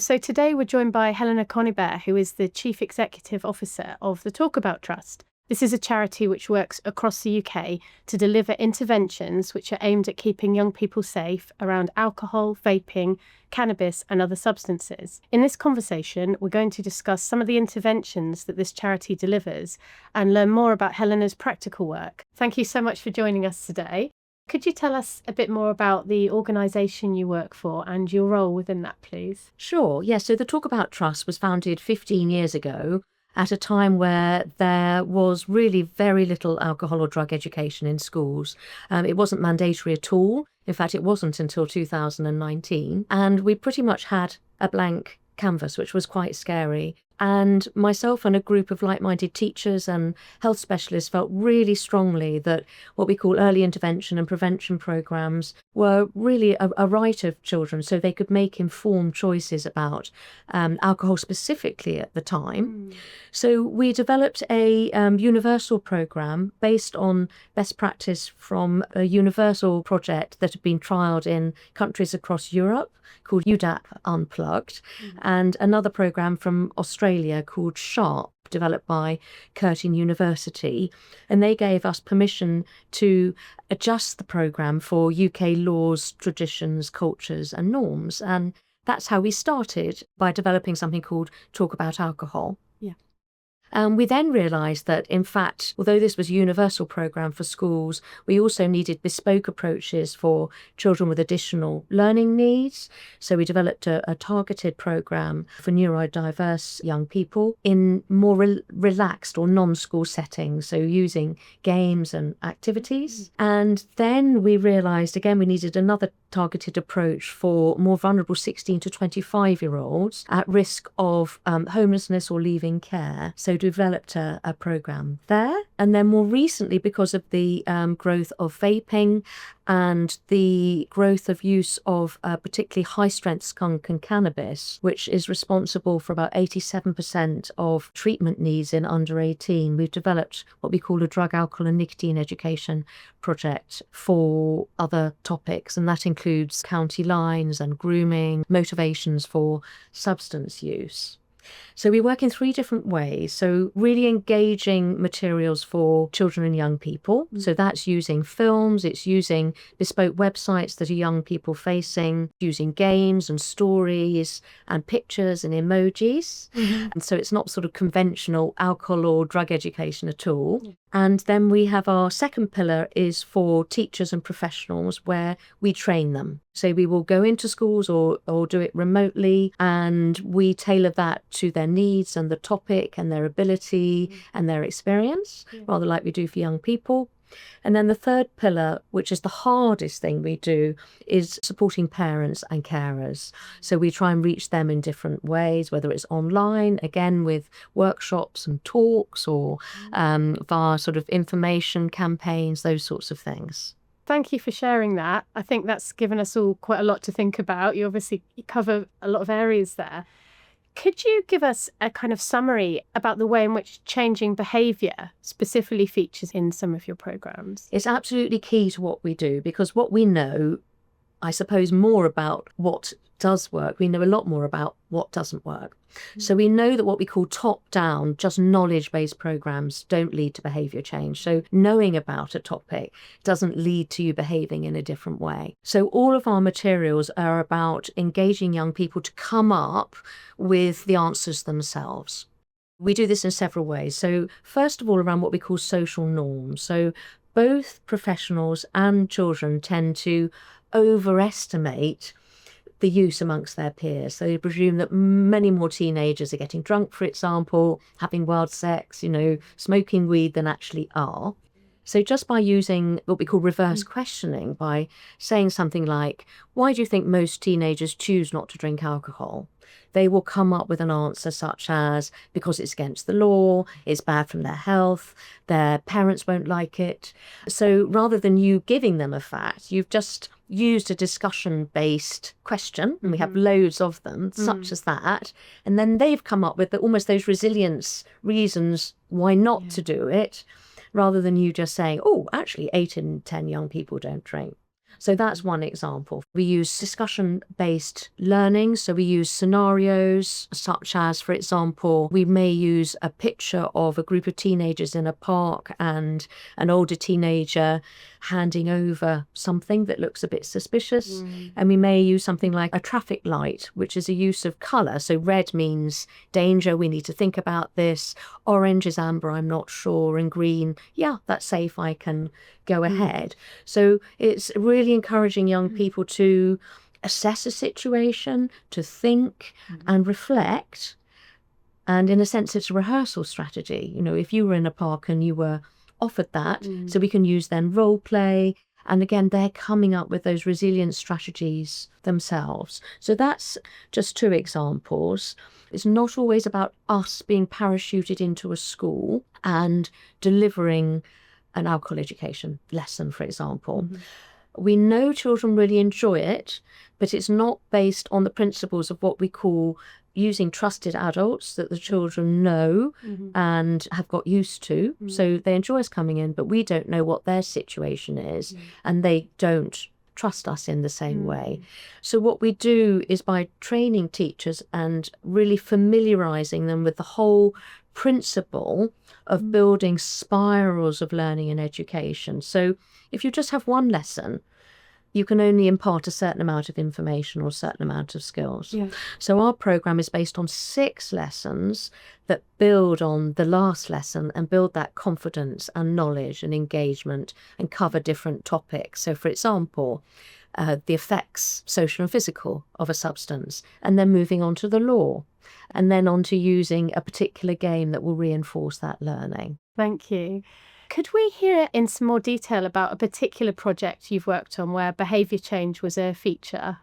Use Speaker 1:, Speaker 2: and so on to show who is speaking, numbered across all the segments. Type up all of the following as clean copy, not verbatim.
Speaker 1: So today we're joined by Helena Conibear, who is the Chief Executive Officer of the Talk About Trust. This is a charity which works across the UK to deliver interventions which are aimed at keeping young people safe around alcohol, vaping, cannabis and other substances. In this conversation, we're going to discuss some of the interventions that this charity delivers and learn more about Helena's practical work. Thank you so much for joining us today. Could you tell us a bit more about the organisation you work for and your role within that, please?
Speaker 2: Sure, yes. So the Talk About Trust was founded 15 years ago at a time where there was really very little alcohol or drug education in schools. It wasn't mandatory at all. In fact, it wasn't until 2019. And we pretty much had a blank canvas, which was quite scary. And myself and a group of like-minded teachers and health specialists felt really strongly that what we call early intervention and prevention programs were really a right of children, so they could make informed choices about alcohol specifically at the time. So we developed a universal program based on best practice from a universal project that had been trialled in countries across Europe called UDAP Unplugged, and another program from Australia called SHARP, developed by Curtin University. And they gave us permission to adjust the program for UK laws, traditions, cultures and norms. And that's how we started, by developing something called Talk About Alcohol. We then realised that, in fact, although this was a universal programme for schools, we also needed bespoke approaches for children with additional learning needs. So we developed a targeted programme for neurodiverse young people in more relaxed or non-school settings, so using games and activities. And then we realised, again, we needed another targeted approach for more vulnerable 16 to 25-year-olds at risk of homelessness or leaving care. So developed a program there. And then more recently, because of the growth of vaping and the growth of use of particularly high-strength skunk and cannabis, which is responsible for about 87% of treatment needs in under 18, we've developed what we call a drug, alcohol and nicotine education project for other topics. And that includes county lines and grooming, motivations for substance use. So we work in 3 different ways. So really engaging materials for children and young people. So that's using films, it's using bespoke websites that are young people facing, using games and stories and pictures and emojis. And so it's not sort of conventional alcohol or drug education at all. And then we have our second pillar is for teachers and professionals, where we train them. So we will go into schools or do it remotely, and we tailor that to their needs and the topic and their ability and their experience, rather like we do for young people. And then the third pillar, which is the hardest thing we do, is supporting parents and carers. So we try and reach them in different ways, whether it's online, again with workshops and talks, or via sort of information campaigns, those sorts of things.
Speaker 1: Thank you for sharing that. I think that's given us all quite a lot to think about. You obviously cover a lot of areas there. Could you give us a kind of summary about the way in which changing behaviour specifically features in some of your programmes?
Speaker 2: It's absolutely key to what we do, because what we know, I suppose, more about what does work, we know a lot more about what doesn't work. So we know that what we call top-down, just knowledge-based programs don't lead to behaviour change. So knowing about a topic doesn't lead to you behaving in a different way. So all of our materials are about engaging young people to come up with the answers themselves. We do this in several ways. So first of all, around what we call social norms. So both professionals and children tend to overestimate the use amongst their peers. So they presume that many more teenagers are getting drunk, for example, having wild sex, smoking weed than actually are. So just by using what we call reverse questioning, by saying something like, why do you think most teenagers choose not to drink alcohol? They will come up with an answer such as, because it's against the law, it's bad from their health, their parents won't like it. So rather than you giving them a fact, you've just used a discussion-based question, and we have loads of them, such as that, and then they've come up with almost those resilience reasons why not to do it, rather than you just saying, oh, actually 8 in 10 young people don't drink. So that's one example. We use discussion-based learning. So we use scenarios such as, for example, we may use a picture of a group of teenagers in a park and an older teenager handing over something that looks a bit suspicious. And we may use something like a traffic light, which is a use of colour. So red means danger, we need to think about this. Orange is amber, I'm not sure. And green, yeah, that's safe, I can go ahead. So it's really encouraging young people to assess a situation, to think and reflect. And in a sense, it's a rehearsal strategy. You know, if you were in a park and you were offered that, so we can use then role play. And again, they're coming up with those resilience strategies themselves. So that's just two examples. It's not always about us being parachuted into a school and delivering an alcohol education lesson, for example. We know children really enjoy it, but it's not based on the principles of what we call using trusted adults that the children know and have got used to. So they enjoy us coming in, but we don't know what their situation is, and they don't trust us in the same way. So what we do is by training teachers and really familiarising them with the whole principle of building spirals of learning and education. So if you just have one lesson, you can only impart a certain amount of information or a certain amount of skills. So our programme is based on 6 lessons that build on the last lesson and build that confidence and knowledge and engagement and cover different topics. So for example, the effects, social and physical, of a substance, and then moving on to the law, and then on to using a particular game that will reinforce that learning.
Speaker 1: Thank you. Could we hear in some more detail about a particular project you've worked on where behaviour change was a feature?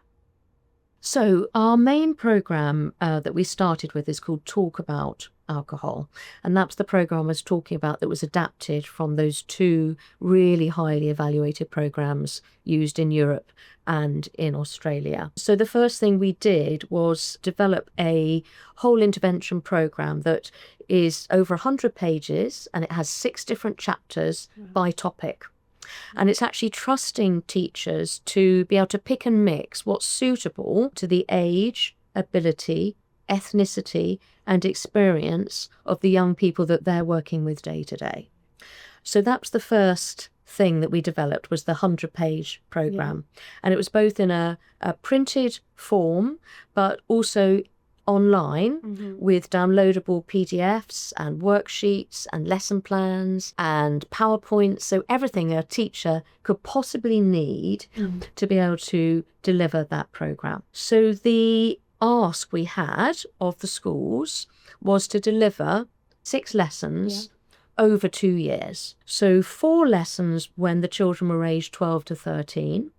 Speaker 2: So our main programme that we started with is called Talk About Alcohol. And that's the programme I was talking about that was adapted from those 2 really highly evaluated programmes used in Europe and in Australia. So the first thing we did was develop a whole intervention programme that is over 100 pages, and it has 6 different chapters by topic. And it's actually trusting teachers to be able to pick and mix what's suitable to the age, ability, ethnicity and experience of the young people that they're working with day to day. So that was the first thing that we developed, was the 100-page programme. And it was both in a printed form, but also online with downloadable PDFs and worksheets and lesson plans and PowerPoints. So everything a teacher could possibly need to be able to deliver that programme. So the ask we had of the schools was to deliver 6 lessons over 2 years. So 4 lessons when the children were aged 12 to 13,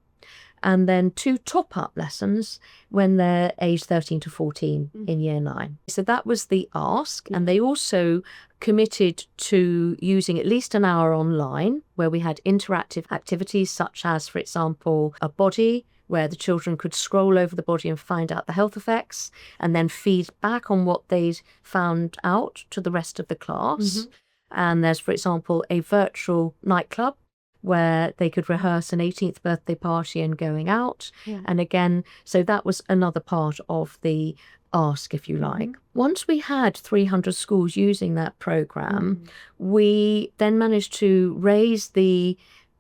Speaker 2: and then 2 top-up lessons when they're aged 13 to 14 in year 9. So that was the ask, and they also committed to using at least an hour online where we had interactive activities such as, for example, a body, where the children could scroll over the body and find out the health effects and then feed back on what they'd found out to the rest of the class. And there's, for example, a virtual nightclub where they could rehearse an 18th birthday party and going out. And again, so that was another part of the ask, if you like. Once we had 300 schools using that programme, we then managed to raise the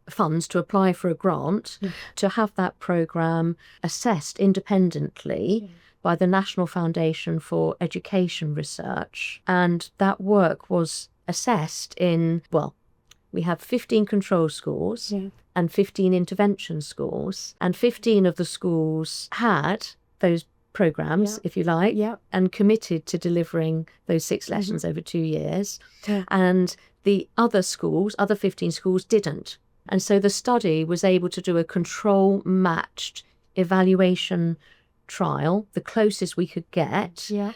Speaker 2: funds to apply for a grant to have that programme assessed independently by the National Foundation for Education Research. And that work was assessed in, well, we have 15 control schools and 15 intervention schools, and 15 of the schools had those programmes, if you like, and committed to delivering those 6 lessons over 2 years. And the other schools, other 15 schools, didn't. And so the study was able to do a control-matched evaluation trial, the closest we could get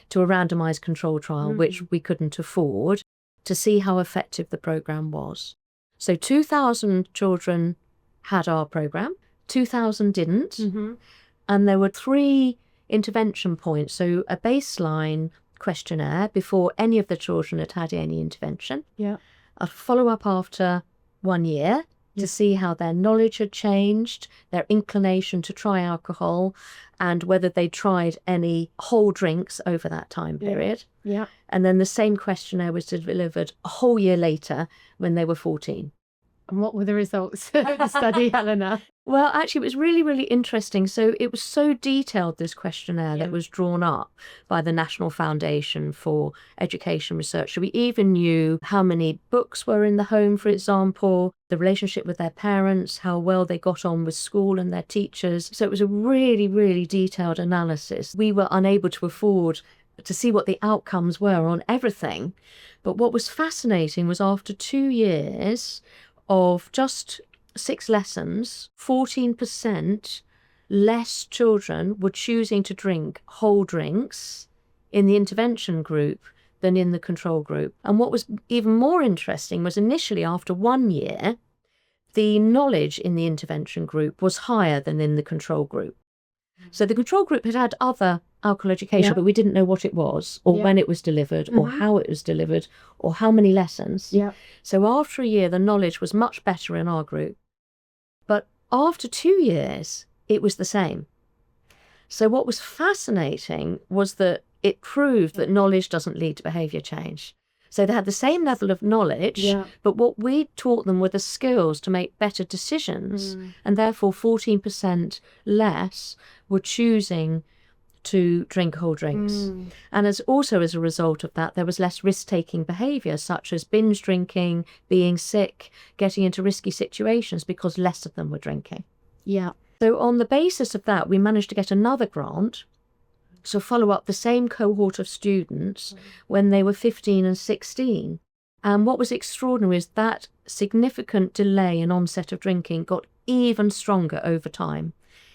Speaker 2: to a randomised control trial, which we couldn't afford, to see how effective the programme was. So 2,000 children had our programme, 2,000 didn't, and there were 3 intervention points, so a baseline questionnaire before any of the children had had any intervention, a follow-up after 1 year, to see how their knowledge had changed, their inclination to try alcohol, and whether they tried any whole drinks over that time period.
Speaker 1: Yeah.
Speaker 2: And then the same questionnaire was delivered a whole year later when they were 14.
Speaker 1: And what were the results of the study, Helena?
Speaker 2: Well, actually, it was really, really interesting. So it was so detailed, this questionnaire that was drawn up by the National Foundation for Education Research. So we even knew how many books were in the home, for example, the relationship with their parents, how well they got on with school and their teachers. So it was a really, really detailed analysis. We were unable to afford to see what the outcomes were on everything. But what was fascinating was after 2 years of just 6 lessons, 14% less children were choosing to drink whole drinks in the intervention group than in the control group. And what was even more interesting was initially after 1 year, the knowledge in the intervention group was higher than in the control group. So the control group had had other alcohol education, but we didn't know what it was, or when it was delivered, or how it was delivered, or how many lessons. So after a year, the knowledge was much better in our group. But after 2 years, it was the same. So what was fascinating was that it proved that knowledge doesn't lead to behaviour change. So they had the same level of knowledge, but what we taught them were the skills to make better decisions, and therefore 14% less were choosing to drink whole drinks. And as a result of that, there was less risk-taking behaviour, such as binge drinking, being sick, getting into risky situations, because less of them were drinking. So on the basis of that, we managed to get another grant to follow up the same cohort of students when they were 15 and 16. And what was extraordinary is that significant delay in onset of drinking got even stronger over time,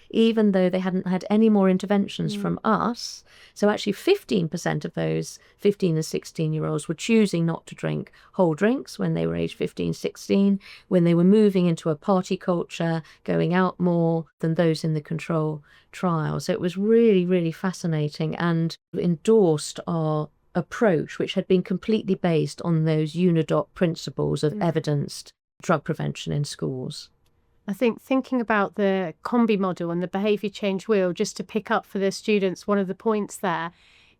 Speaker 2: even though they hadn't had any more interventions from us. So actually 15% of those 15 and 16-year-olds were choosing not to drink whole drinks when they were age 15, 16, when they were moving into a party culture, going out more than those in the control trial. So it was really, really fascinating and endorsed our approach, which had been completely based on those UNIDOC principles of evidenced drug prevention in schools.
Speaker 1: I think thinking about the combi model and the behaviour change wheel, just to pick up for the students, one of the points there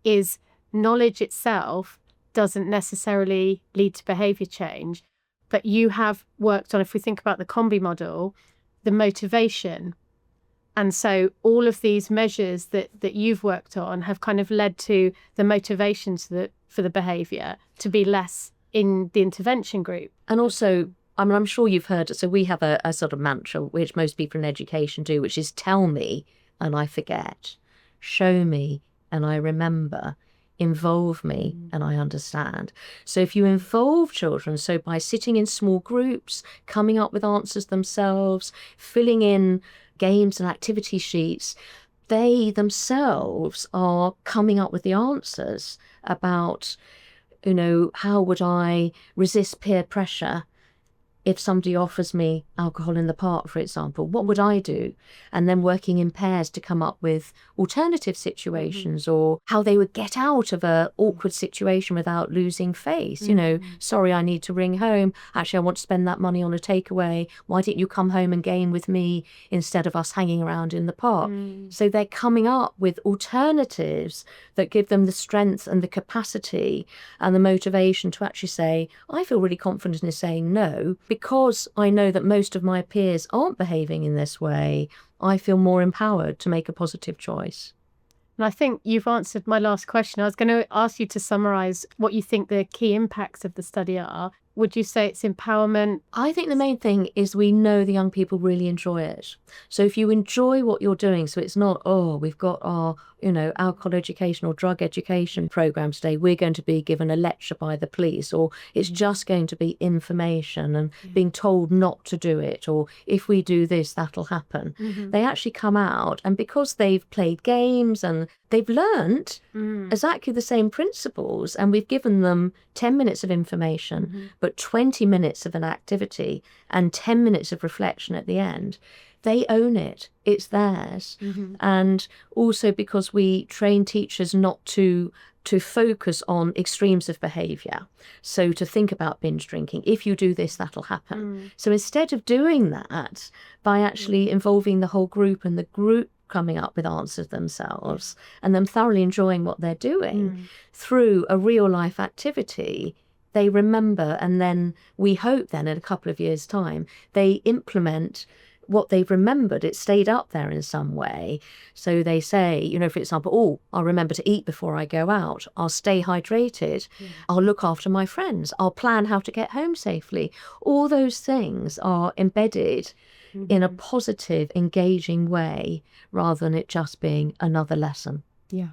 Speaker 1: is knowledge itself doesn't necessarily lead to behaviour change, but you have worked on, if we think about the combi model, the motivation. And so all of these measures that you've worked on have kind of led to the motivations for the behaviour to be less in the intervention group.
Speaker 2: And also, I mean, I'm sure you've heard, so we have a sort of mantra, which most people in education do, which is tell me and I forget, show me and I remember, involve me and I understand. So if you involve children, so by sitting in small groups, coming up with answers themselves, filling in games and activity sheets, they themselves are coming up with the answers about, how would I resist peer pressure if somebody offers me alcohol in the park, for example? What would I do? And then working in pairs to come up with alternative situations or how they would get out of an awkward situation without losing face. Sorry, I need to ring home. Actually, I want to spend that money on a takeaway. Why don't you come home and game with me instead of us hanging around in the park? So they're coming up with alternatives that give them the strength and the capacity and the motivation to actually say, I feel really confident in saying no, because I know that most of my peers aren't behaving in this way. I feel more empowered to make a positive choice.
Speaker 1: And I think you've answered my last question. I was going to ask you to summarise what you think the key impacts of the study are. Would you say it's empowerment?
Speaker 2: I think the main thing is we know the young people really enjoy it. So if you enjoy what you're doing, so it's not, we've got our, alcohol education or drug education program today, we're going to be given a lecture by the police, or it's just going to be information and being told not to do it, or if we do this, that'll happen. They actually come out, and because they've played games and they've learnt exactly the same principles, and we've given them 10 minutes of information, but 20 minutes of an activity and 10 minutes of reflection at the end, they own it. It's theirs. And also because we train teachers not to to focus on extremes of behaviour. So to think about binge drinking, if you do this, that'll happen. So instead of doing that, by actually involving the whole group and the group coming up with answers themselves and them thoroughly enjoying what they're doing through a real life activity, they remember, and then we hope then in a couple of years' time, they implement what they've remembered. It stayed up there in some way. So they say, you know, for example, oh, I'll remember to eat before I go out. I'll stay hydrated. I'll look after my friends. I'll plan how to get home safely. All those things are embedded in a positive, engaging way rather than it just being another lesson.
Speaker 1: Yeah.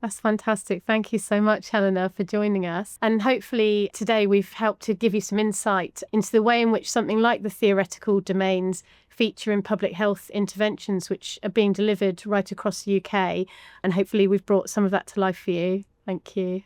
Speaker 1: That's fantastic. Thank you so much, Helena, for joining us. And hopefully today we've helped to give you some insight into the way in which something like the theoretical domains feature in public health interventions which are being delivered right across the UK. And hopefully we've brought some of that to life for you. Thank you.